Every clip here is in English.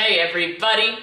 Hey everybody!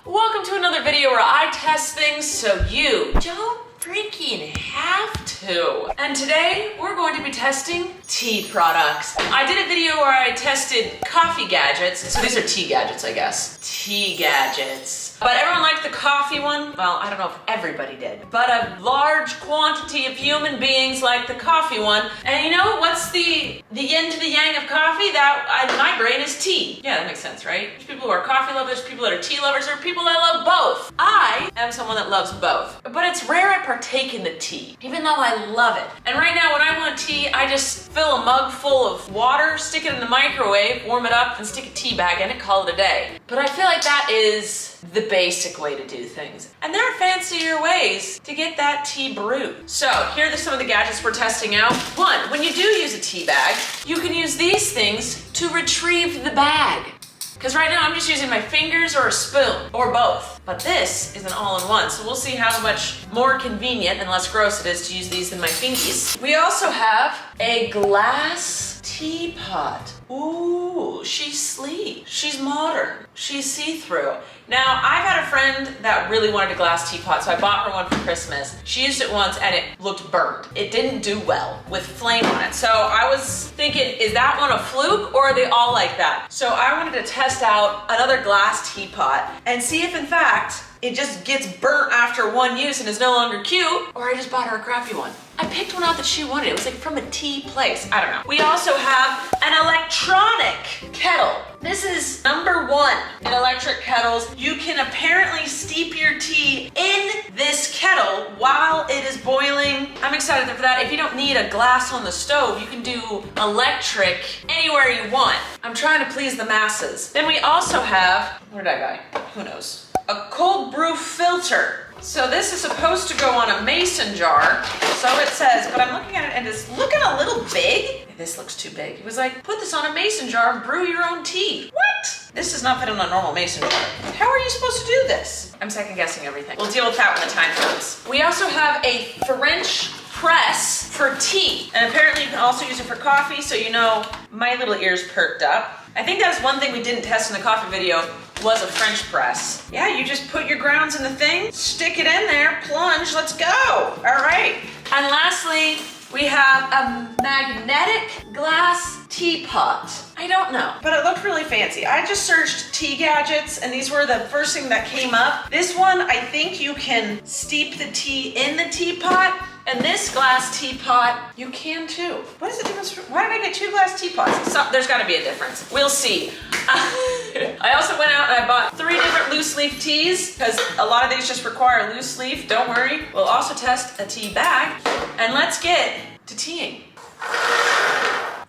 Welcome to another video where I test things so you don't freaking have to. And today we're going to be testing tea products. I did a video where I tested coffee gadgets. So these are tea gadgets, I guess. Tea gadgets. But everyone liked the coffee one. Well, I don't know if everybody did, but a large quantity of human beings liked the coffee one. And you know what's the yin to the yang of coffee? That my brain is tea. Yeah, that makes sense, right? There's people who are coffee lovers, people that are tea lovers, or people that love both. I am someone that loves both, but it's rare I partake in the tea, even though I love it. And right now when I want tea, I just fill a mug full of water, stick it in the microwave, warm it up, and stick a tea bag in it, call it a day. But I feel like that is the basic way to do things. And there are fancier ways to get that tea brewed. So here are some of the gadgets we're testing out. One, when you do use a tea bag, you can use these things to retrieve the bag. Because right now I'm just using my fingers or a spoon, or both. But this is an all-in-one, so we'll see how much more convenient and less gross it is to use these than my fingies. We also have a glass teapot. Ooh, she's sleek. She's modern. She's see-through. Now, I've had a friend that really wanted a glass teapot, so I bought her one for Christmas. She used it once and it looked burned. It didn't do well with flame on it. So I was thinking, is that one a fluke or are they all like that? So I wanted to test out another glass teapot and see if in fact it just gets burnt after one use and is no longer cute, or I just bought her a crappy one. I picked one out that she wanted. It was like from a tea place. I don't know. We also have an electronic kettle. This is #1 in electric kettles. You can apparently steep your tea in this kettle while it is boiling. I'm excited for that. If you don't need a glass on the stove, you can do electric anywhere you want. I'm trying to please the masses. Then we also have, what did I buy? Who knows? A cold brew filter. So this is supposed to go on a mason jar. So it says, but I'm looking at it and it's looking a little big. This looks too big. It was like, put this on a mason jar and brew your own tea. What? This does not fit in a normal mason jar. How are you supposed to do this? I'm second guessing everything. We'll deal with that when the time comes. We also have a French press for tea. And apparently you can also use it for coffee. So you know, my little ears perked up. I think that's one thing we didn't test in the coffee video was a French press. Yeah, you just put your grounds in the thing, stick it in there, plunge, let's go. All right. And lastly, we have a magnetic glass teapot. I don't know, but it looked really fancy. I just searched tea gadgets and these were the first thing that came up. This one, I think you can steep the tea in the teapot. And this glass teapot, you can too. What is the difference? Why did I get 2 glass teapots? There's gotta be a difference. We'll see. I also went out and I bought 3 different loose leaf teas because a lot of these just require a loose leaf. Don't worry. We'll also test a tea bag and let's get to teaing.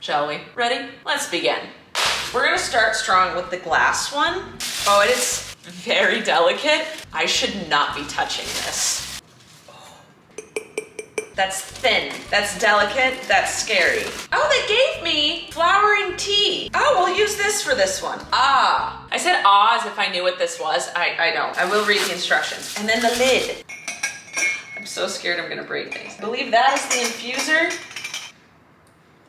Shall we? Ready? Let's begin. We're gonna start strong with the glass one. Oh, it is very delicate. I should not be touching this. That's thin, that's delicate, that's scary. Oh, they gave me flowering tea. Oh, we'll use this for this one. Ah, I said ah as if I knew what this was. I don't. I will read the instructions. And then the lid. I'm so scared I'm gonna break things. I believe that is the infuser.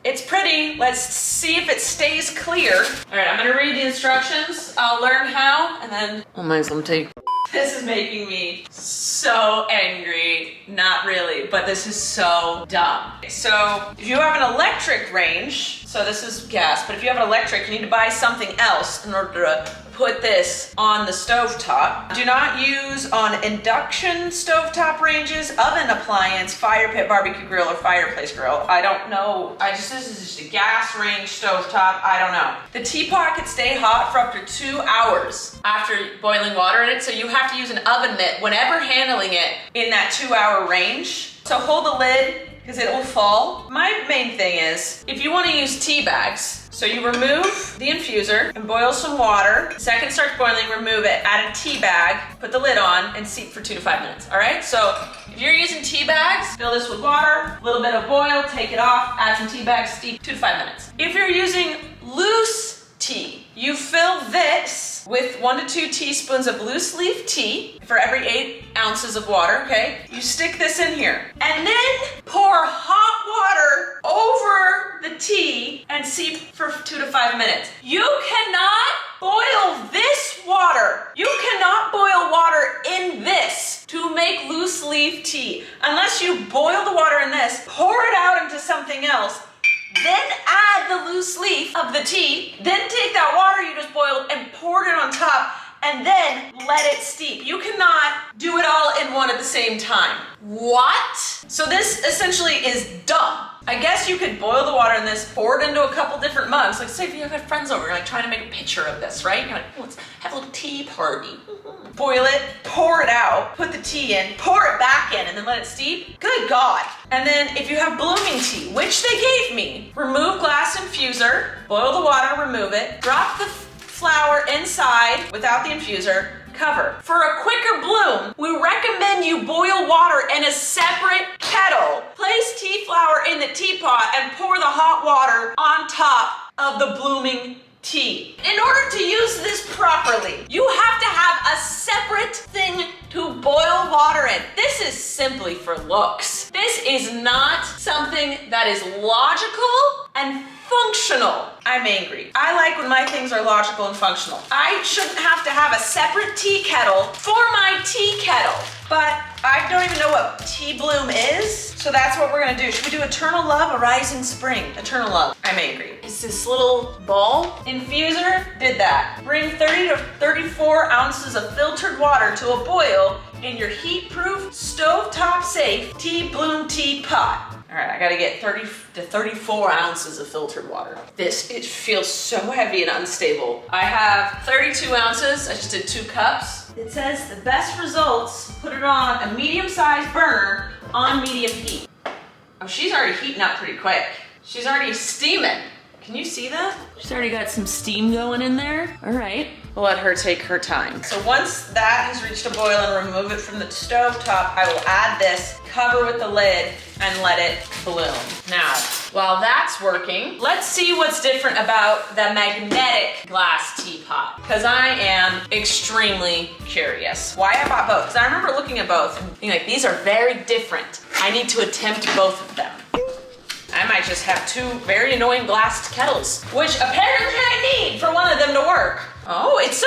It's pretty. Let's see if it stays clear. All right, I'm gonna read the instructions. I'll learn how, and then I might as well take. This is making me so angry. Not really, but this is so dumb. So if you have an electric range, so this is gas, but if you have an electric, you need to buy something else in order to put this on the stovetop. Do not use on induction stovetop ranges, oven appliance, fire pit, barbecue grill, or fireplace grill. I don't know. This is just a gas range stovetop. I don't know. The teapot could stay hot for up to 2 hours after boiling water in it, so you have to use an oven mitt whenever handling it in that 2-hour range. So hold the lid because it will fall. My main thing is, if you want to use tea bags, so you remove the infuser and boil some water. Second it starts boiling, remove it, add a tea bag, put the lid on, and steep for 2 to 5 minutes, all right? So if you're using tea bags, fill this with water, a little bit of boil, take it off, add some tea bags, steep 2 to 5 minutes. If you're using loose tea, you fill this with 1 to 2 teaspoons of loose leaf tea for every 8 ounces of water, okay? You stick this in here and then pour hot water over the tea and steep for 2 to 5 minutes. You cannot boil to boil the water in this, pour it out into something else, then add the loose leaf of the tea, then take that water you just boiled and pour it on top, and then let it steep. You cannot do it all in one at the same time. What? So this essentially is dumb. I guess you could boil the water in this, pour it into a couple different mugs. Like say if you have friends over, you're like trying to make a picture of this, right? You're like, oh, let's have a little tea party. Boil it, pour it out, put the tea in, pour it back in, and then let it steep. Good God. And then if you have blooming tea, which they gave me, remove glass infuser, boil the water, remove it, drop the flour inside without the infuser, cover. For a quicker bloom, we recommend you boil water in a separate kettle. Place tea flour in the teapot and pour the hot water on top of the blooming tea. In order to use this properly, you have to have a separate thing to boil water in. This is simply for looks. This is not something that is logical and functional. I'm angry. I like when my things are logical and functional. I shouldn't have to have a separate tea kettle for my tea kettle. But I don't even know what tea bloom is, so that's what we're gonna do. Should we do Eternal Love, A Rising Spring? Eternal Love. I'm angry. It's this little ball. Infuser did that. Bring 30 to 34 ounces of filtered water to a boil in your heat-proof, stovetop safe tea bloom tea pot. All right, I gotta get 30 to 34 ounces of filtered water. It feels so heavy and unstable. I have 32 ounces, I just did 2 cups. It says the best results, put it on a medium-sized burner on medium heat. Oh, she's already heating up pretty quick. She's already steaming. Can you see that? She's already got some steam going in there. All right, we'll let her take her time. So once that has reached a boil and remove it from the stove top, I will add this, cover with the lid, and let it bloom. Now, while that's working, let's see what's different about the magnetic glass teapot, because I am extremely curious. Why I bought both, because I remember looking at both and being like, these are very different. I need to attempt both of them. I might just have 2 very annoying glass kettles, which apparently I need for one of them to work. Oh, it's so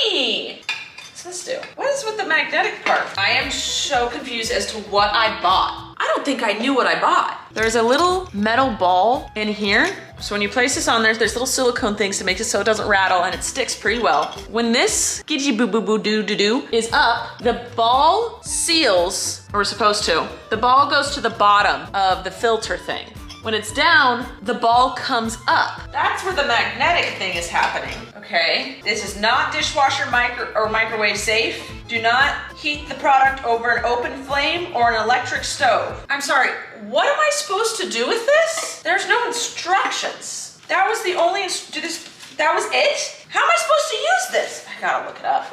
tiny. What's this do? What is with the magnetic part? I am so confused as to what I bought. I don't think I knew what I bought. There's a little metal ball in here. So when you place this on there's little silicone things to make it so it doesn't rattle and it sticks pretty well. When this gidgy boo boo boo doo doo doo is up, the ball seals, or supposed to. The ball goes to the bottom of the filter thing. When it's down, the ball comes up. That's where the magnetic thing is happening. Okay, this is not dishwasher or microwave safe. Do not heat the product over an open flame or an electric stove. I'm sorry, what am I supposed to do with this? There's no instructions. That was the only, that was it? How am I supposed to use this? I gotta look it up.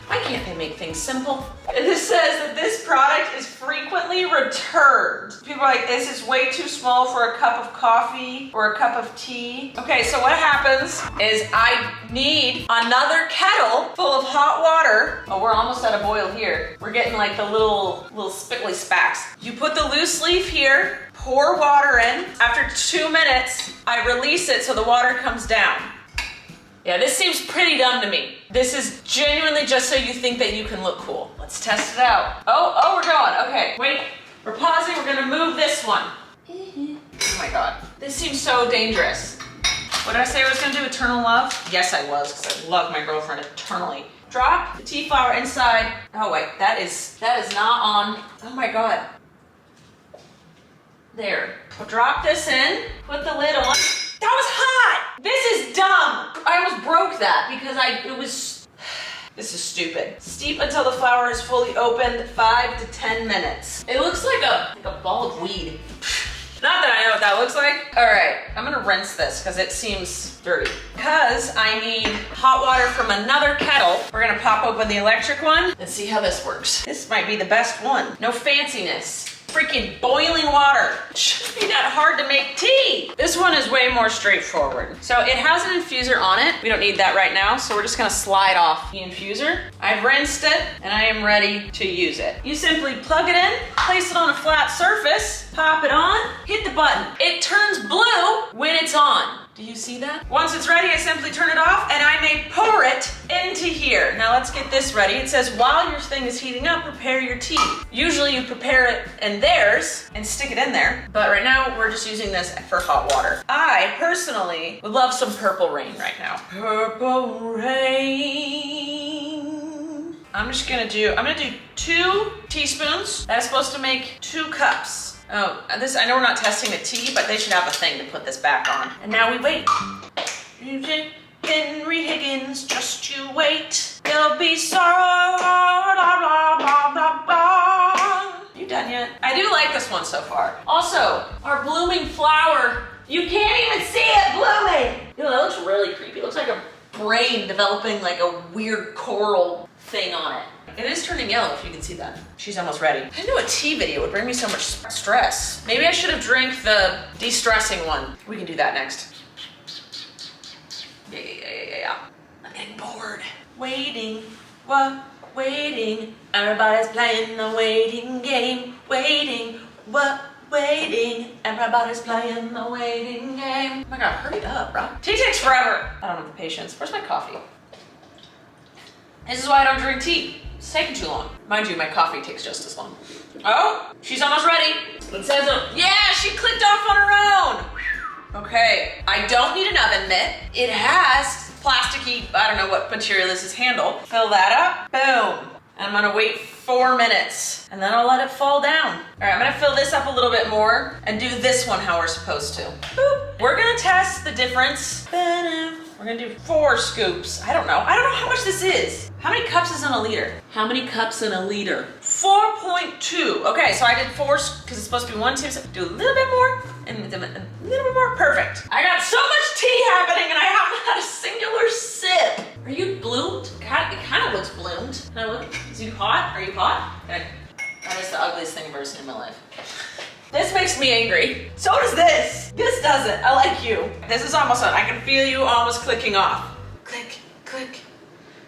Why can't they make things simple? This says that this product is frequently returned. People are like, this is way too small for a cup of coffee or a cup of tea. Okay, so what happens is I need another kettle full of hot water. Oh, we're almost at a boil here. We're getting like the little spickly spacks. You put the loose leaf here, pour water in. After 2 minutes, I release it so the water comes down. Yeah, this seems pretty dumb to me. This is genuinely just so you think that you can look cool. Let's test it out. Oh, we're going. Okay, wait. We're pausing. We're gonna move this one. Oh my God. This seems so dangerous. What did I say I was gonna do? Eternal Love? Yes, I was, because I love my girlfriend eternally. Drop the tea flower inside. Oh wait, that is not on. Oh my God. There. We'll drop this in, put the lid on. That was hot! This is dumb! I almost broke that because this is stupid. Steep until the flour is fully opened, 5 to 10 minutes. It looks like a ball of weed. Not that I know what that looks like. All right, I'm gonna rinse this because it seems dirty. Because I need hot water from another kettle. We're gonna pop open the electric one and see how this works. This might be the best one. No fanciness. Freaking boiling water. It shouldn't be that hard to make tea. This one is way more straightforward. So it has an infuser on it. We don't need that right now, so we're just gonna slide off the infuser. I've rinsed it, and I am ready to use it. You simply plug it in, place it on a flat surface, pop it on, hit the button. It turns blue when it's on. Do you see that? Once it's ready, I simply turn it off, and I may pour it into here. here. Now let's get this ready. It says, while your thing is heating up, prepare your tea. Usually you prepare it in theirs and stick it in there, but right now we're just using this for hot water. I personally would love some purple rain right now. Purple rain. I'm gonna do 2 teaspoons. That's supposed to make 2 cups. Oh, I know we're not testing the tea, but they should have a thing to put this back on. And now we wait. Henry Higgins, just you wait. There'll be sorrow. Blah, blah, blah, blah, blah. You done yet? I do like this one so far. Also, our blooming flower. You can't even see it blooming. Ew, that looks really creepy. It looks like a brain developing like a weird coral thing on it. It is turning yellow, if you can see that. She's almost ready. I didn't know a tea video would bring me so much stress. Maybe I should have drank the de-stressing one. We can do that next. Yeah. I'm getting bored. Waiting, what? Waiting. Everybody's playing the waiting game. Waiting, what? Waiting. Everybody's playing the waiting game. Oh my God, hurry up, bro. Tea takes forever. I don't have the patience. Where's my coffee? This is why I don't drink tea. It's taking too long. Mind you, my coffee takes just as long. Oh, she's almost ready. It says, yeah, she clicked off on her own. Okay, I don't need an oven mitt. It has plasticky, I don't know what material this is, handle. Fill that up, boom. And I'm gonna wait 4 minutes and then I'll let it fall down. All right, I'm gonna fill this up a little bit more and do this one how we're supposed to. Boop. We're gonna test the difference. We're gonna do 4 scoops. I don't know how much this is. How many cups is in a liter? How many cups in a liter? 4.2. Okay, so I did 4, because it's supposed to be 1, 2, so do a little bit more, and a little bit more, perfect. I got so much tea happening and I haven't had a singular sip. Are you bloomed? It kind of looks bloomed. Can I look? Is you hot? Are you hot? That is the ugliest thing I've ever seen in my life. This makes me angry. So does this. This doesn't. I like you. This is almost done. I can feel you almost clicking off. Click, click,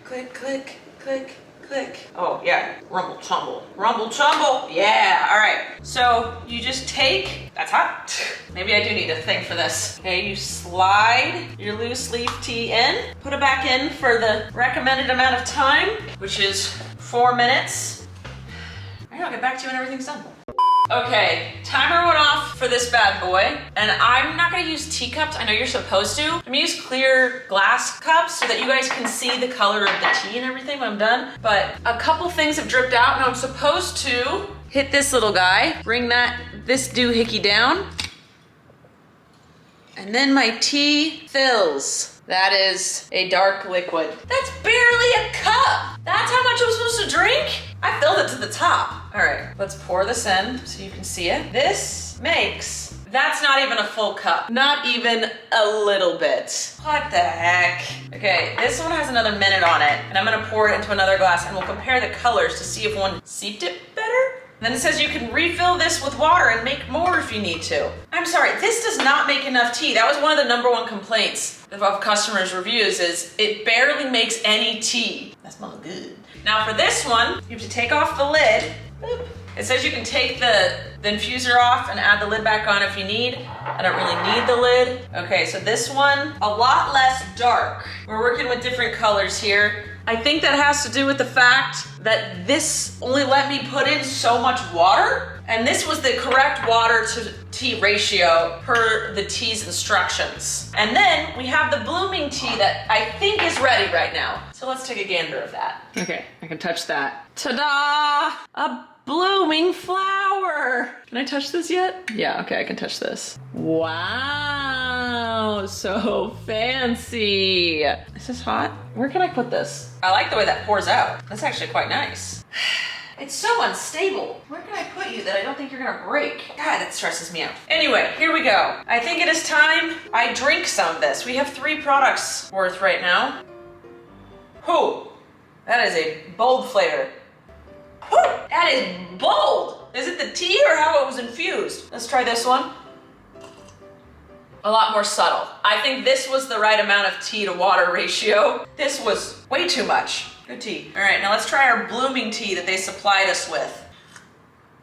click, click, click, click. Oh yeah, rumble tumble. Rumble tumble. Yeah, all right. So you just take, that's hot. Maybe I do need a thing for this. Okay, you slide your loose leaf tea in, put it back in for the recommended amount of time, which is 4 minutes. All right, I'll get back to you when everything's done. Okay, timer went off for this bad boy, and I'm not gonna use teacups. I know you're supposed to. I'm gonna use clear glass cups so that you guys can see the color of the tea and everything when I'm done. But a couple things have dripped out, and I'm supposed to hit this little guy, bring this doohickey down, and then my tea fills. That is a dark liquid. That's barely a cup. That's how much I'm supposed to drink? I filled it to the top. All right, let's pour this in so you can see it. This makes, that's not even a full cup. Not even a little bit. What the heck? Okay, this one has another minute on it, and I'm gonna pour it into another glass, and we'll compare the colors to see if one seeped it better. Then it says you can refill this with water and make more if you need to. I'm sorry, this does not make enough tea. That was one of the #1 complaints of customers' reviews is it barely makes any tea. That smells good. Now for this one, you have to take off the lid. Boop. It says you can take the infuser off and add the lid back on if you need. I don't really need the lid. Okay, so this one, a lot less dark. We're working with different colors here. I think that has to do with the fact that this only let me put in so much water, and this was the correct water to tea ratio per the tea's instructions. And then we have the blooming tea that I think is ready right now. So let's take a gander of that. Okay, I can touch that. Ta-da! A blooming flower. Can I touch this yet? Yeah, okay, I can touch this. Wow, so fancy. Is this hot? Where can I put this? I like the way that pours out. That's actually quite nice. It's so unstable. Where can I put you that I don't think you're gonna break? God, that stresses me out. Anyway, here we go. I think it is time I drink some of this. We have 3 products worth right now. Whew, that is a bold flavor. Whew, that is bold. Is it the tea or how it was infused? Let's try this one. A lot more subtle. I think this was the right amount of tea to water ratio. This was way too much. Good tea. All right, now let's try our blooming tea that they supplied us with.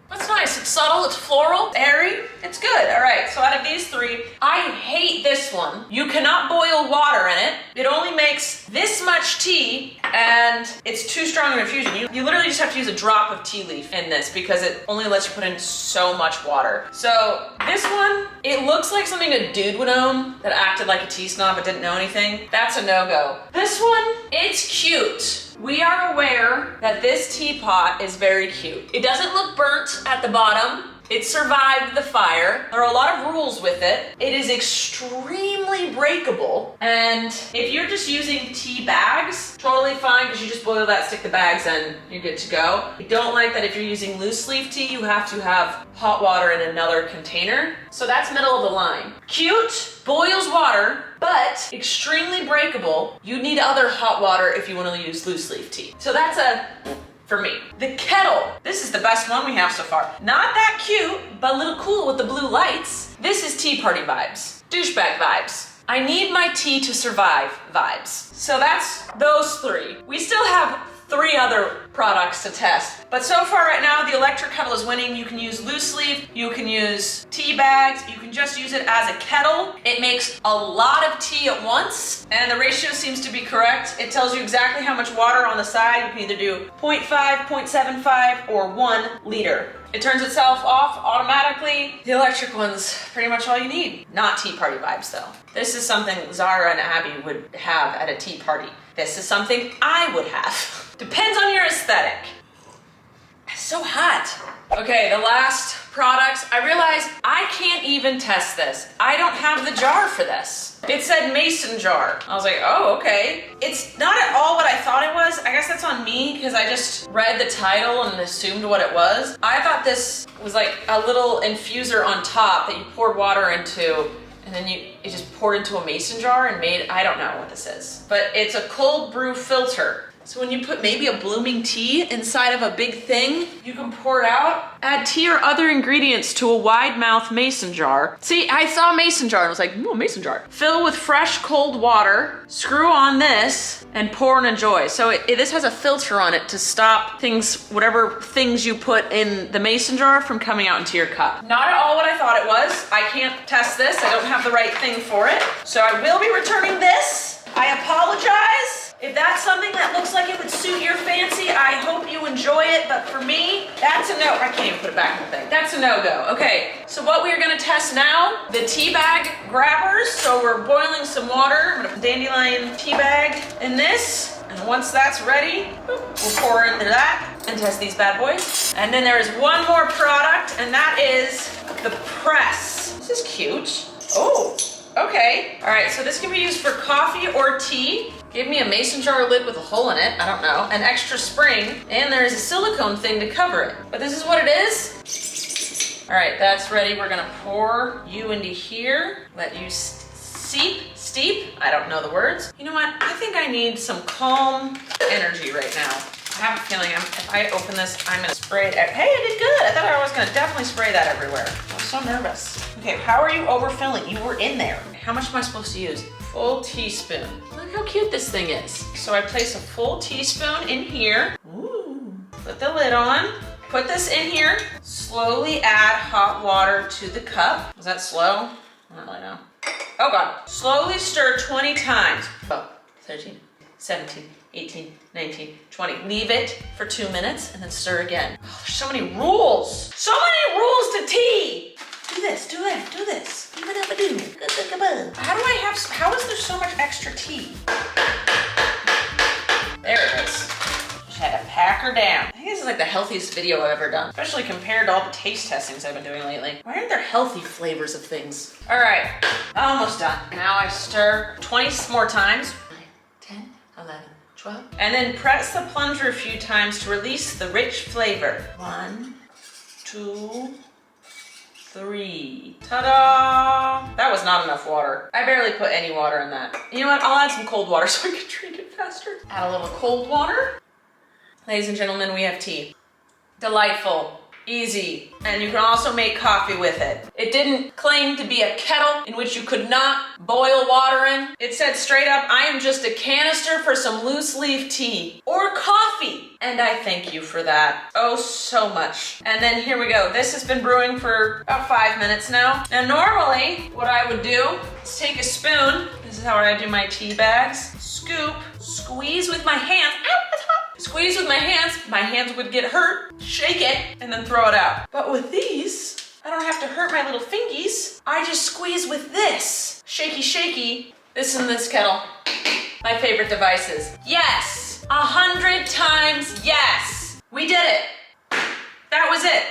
That's nice. It's subtle, it's floral, airy. It's good. All right, so out of these three, I hate this one. You cannot boil water in it. It only makes this much tea, and it's too strong of an infusion. You literally just have to use a drop of tea leaf in this because it only lets you put in so much water. So this one, it looks like something a dude would own that acted like a tea snob but didn't know anything. That's a no-go. This one, it's cute. We are aware that this teapot is very cute. It doesn't look burnt at the bottom. It survived the fire. There are a lot of rules with it. It is extremely breakable. And if you're just using tea bags, totally fine because you just boil that, stick the bags in, you're good to go. I don't like that if you're using loose leaf tea, you have to have hot water in another container. So that's middle of the line. Cute, boils water, but extremely breakable. You need other hot water if you want to use loose leaf tea. So that's a for me. The kettle. This is the best one we have so far. Not that cute, but a little cool with the blue lights. This is tea party vibes. Douchebag vibes. I need my tea to survive vibes. So that's those three. We still have three other products to test. But so far right now, the electric kettle is winning. You can use loose leaf, you can use tea bags, you can just use it as a kettle. It makes a lot of tea at once, and the ratio seems to be correct. It tells you exactly how much water on the side. You can either do 0.5, 0.75, or 1 liter. It turns itself off automatically. The electric one's pretty much all you need. Not tea party vibes though. This is something Zara and Abby would have at a tea party. This is something I would have. Depends on your aesthetic. It's so hot. Okay, the last products. I realized I can't even test this. I don't have the jar for this. It said mason jar. I was like, oh, okay. It's not at all what I thought it was. I guess that's on me because I just read the title and assumed what it was. I thought this was like a little infuser on top that you poured water into, and then it just poured into a mason jar and made, I don't know what this is. But it's a cold brew filter. So when you put maybe a blooming tea inside of a big thing, you can pour it out. Add tea or other ingredients to a wide mouth mason jar. See, I saw a mason jar and I was like, oh, mason jar. Fill with fresh cold water, screw on this, and pour and enjoy. So this has a filter on it to stop things, whatever things you put in the mason jar from coming out into your cup. Not at all what I thought it was. I can't test this. I don't have the right thing for it. So I will be returning this. I apologize. If that's something that looks like it would suit your fancy, I hope you enjoy it, but for me, that's a no. I can't even put it back in the thing. That's a no-go. Okay, so what we're gonna test now, the tea bag grabbers. So we're boiling some water. I'm gonna put dandelion tea bag in this, and once that's ready, we'll pour into that and test these bad boys. And then there is one more product, and that is the press. This is cute. Oh, okay. All right, so this can be used for coffee or tea. Give me a mason jar lid with a hole in it, I don't know, an extra spring, and there is a silicone thing to cover it. But this is what it is. All right, that's ready. We're gonna pour you into here, let you steep, I don't know the words. You know what, I think I need some calm energy right now. I have a feeling if I open this, I'm gonna spray it. Hey, I did good. I thought I was gonna definitely spray that everywhere. I was so nervous. Okay, how are you overfilling? You were in there. How much am I supposed to use? Full teaspoon. Look how cute this thing is. So I place a full teaspoon in here. Ooh. Put the lid on. Put this in here. Slowly add hot water to the cup. Was that slow? I don't really know. Oh God. Slowly stir 20 times. 12, 13, 17, 18, 19, 20. Leave it for 2 minutes and then stir again. Oh, there's so many rules. So many rules to tea. Do this, do that, do this. How is there so much extra tea? There it is. Just had to pack her down. I think this is like the healthiest video I've ever done, especially compared to all the taste testings I've been doing lately. Why aren't there healthy flavors of things? All right, almost done. Now I stir 20 more times. 9, 10, 11, 12. And then press the plunger a few times to release the rich flavor. 1, 2, 3. Ta-da! That was not enough water. I barely put any water in that. You know what? I'll add some cold water so I can drink it faster. Add a little cold water. Ladies and gentlemen, we have tea. Delightful. Easy. And you can also make coffee with it. It didn't claim to be a kettle in which you could not boil water in. It said straight up, I am just a canister for some loose leaf tea or coffee. And I thank you for that. Oh, so much. And then here we go. This has been brewing for about 5 minutes now. Now, normally what I would do is take a spoon. This is how I do my tea bags. Scoop, squeeze with my hands. Ow, that's hot. Squeeze with my hands would get hurt, shake it, and then throw it out. But with these, I don't have to hurt my little fingies. I just squeeze with this. Shaky, shaky. This and this kettle. My favorite devices. Yes, 100 times yes. We did it. That was it.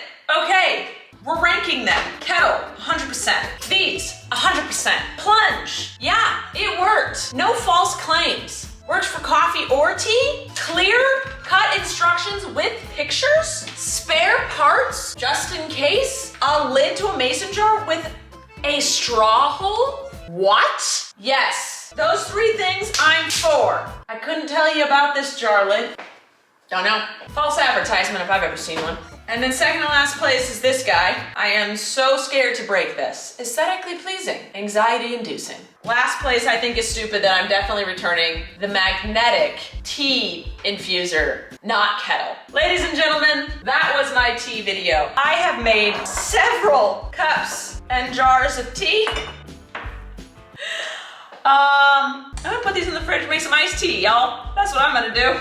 Okay, we're ranking them. Kettle, 100%. These, 100%. Plunge, yeah, it worked. No false claims. Works for coffee or tea. Clear cut instructions with pictures. Spare parts, just in case. A lid to a mason jar with a straw hole. What? Yes, those 3 things I'm for. I couldn't tell you about this jar lid. Don't know. False advertisement if I've ever seen one. And then second to last place is this guy. I am so scared to break this. Aesthetically pleasing, anxiety inducing. Last place I think is stupid that I'm definitely returning, the magnetic tea infuser, not kettle. Ladies and gentlemen, that was my tea video. I have made several cups and jars of tea. I'm gonna put these in the fridge and make some iced tea, y'all. That's what I'm gonna do.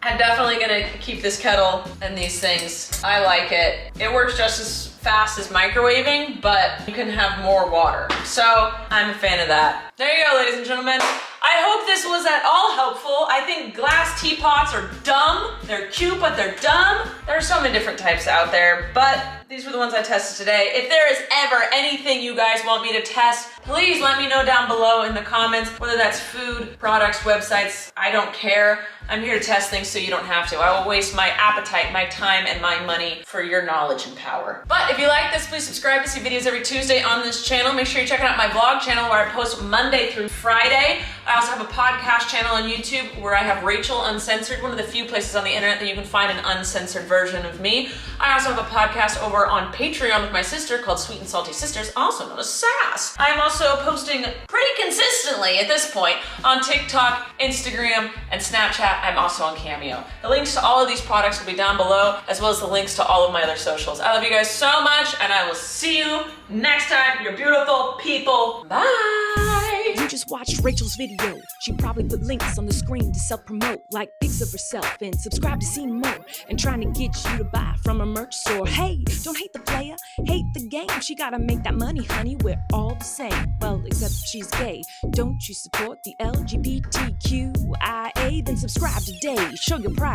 I'm definitely gonna keep this kettle and these things. I like it. It works just as fast as microwaving, but you can have more water. So I'm a fan of that. There you go, ladies and gentlemen. I hope this was at all helpful. I think glass teapots are dumb. They're cute, but they're dumb. There are so many different types out there, but these were the ones I tested today. If there is ever anything you guys want me to test, please let me know down below in the comments, whether that's food, products, websites, I don't care. I'm here to test things so you don't have to. I will waste my appetite, my time, and my money for your knowledge and power. But if you like this, please subscribe to see videos every Tuesday on this channel. Make sure you're checking out my vlog channel where I post Monday through Friday. I also have a podcast channel on YouTube where I have Rachel Uncensored, one of the few places on the internet that you can find an uncensored version of me. I also have a podcast over on Patreon with my sister called Sweet and Salty Sisters, also known as Sass. I'm also posting pretty consistently at this point on TikTok, Instagram, and Snapchat. I'm also on Cameo. The links to all of these products will be down below, as well as the links to all of my other socials. I love you guys so much, and I will see you next time, you beautiful people. Bye! You just watched Rachel's video. She probably put links on the screen to self-promote, like pics of herself, and subscribe to see more, and trying to get you to buy from her merch store. Hey, don't hate the player, hate the game. She gotta make that money, honey, we're all the same. Well, except she's gay. Don't you support the LGBTQIA? Then subscribe today. Show your pride.